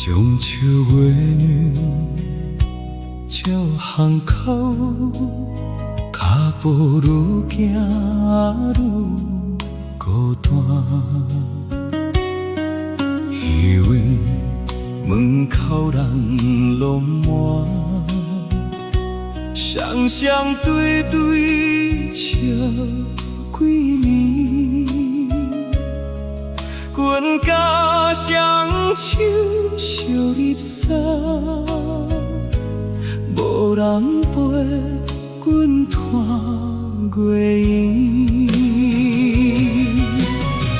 中秋月圆照巷口，脚步愈行愈孤单。希望门口人拢满，双双对对笑几年。阮甲双手相入衫，无人陪阮看月圆。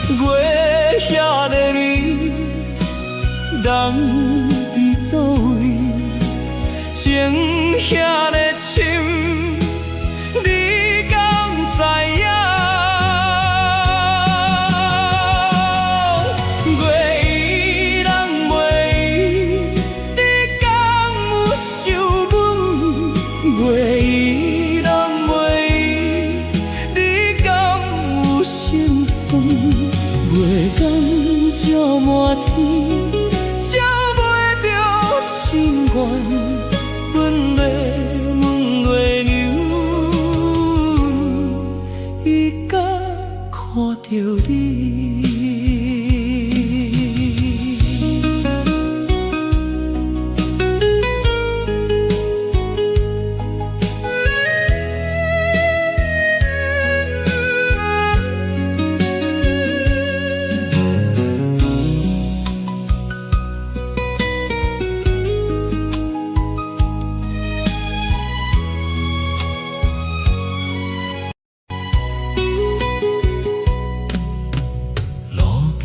月遐个圆，人伫倒位？情遐个深，你敢知影？月圆人袂圆，你敢有心酸？月光照满天，照袂着心愿。阮要问月娘，伊敢看着你？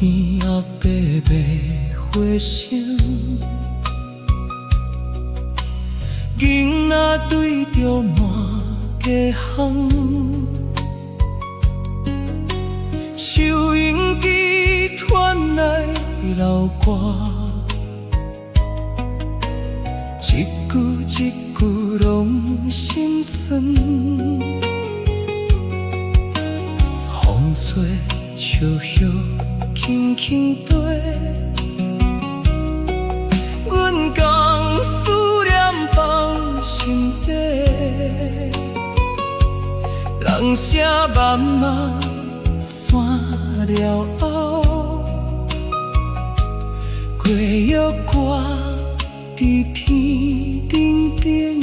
边仔白白花生，囡仔对着满街巷，收音机传来老歌，一句一句拢心酸，风吹树叶轻轻地，阮共思念放心底。人声慢慢散了后，月月挂伫天顶顶，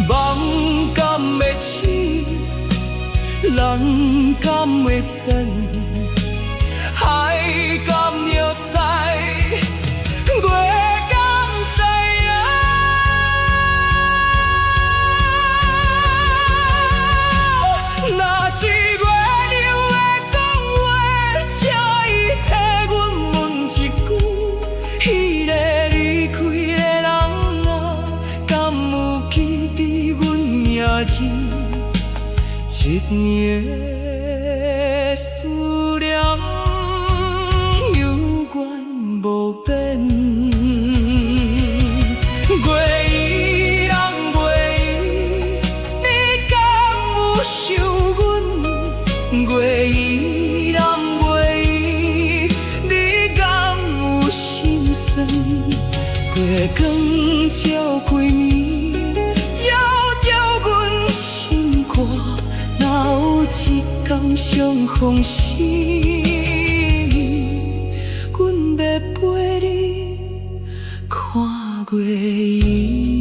梦敢会醒？人敢会真？海敢会知？月敢知影？若是月娘会讲话，请伊替阮问一句：迄个离开的人啊，敢有记得阮名字？一年的思念永远无变。月圆人袂圆，你敢有想阮？月圆人袂圆，你敢有心酸？月光照开暝，照着阮心肝。哪有一天相逢时，阮要陪你看月圆。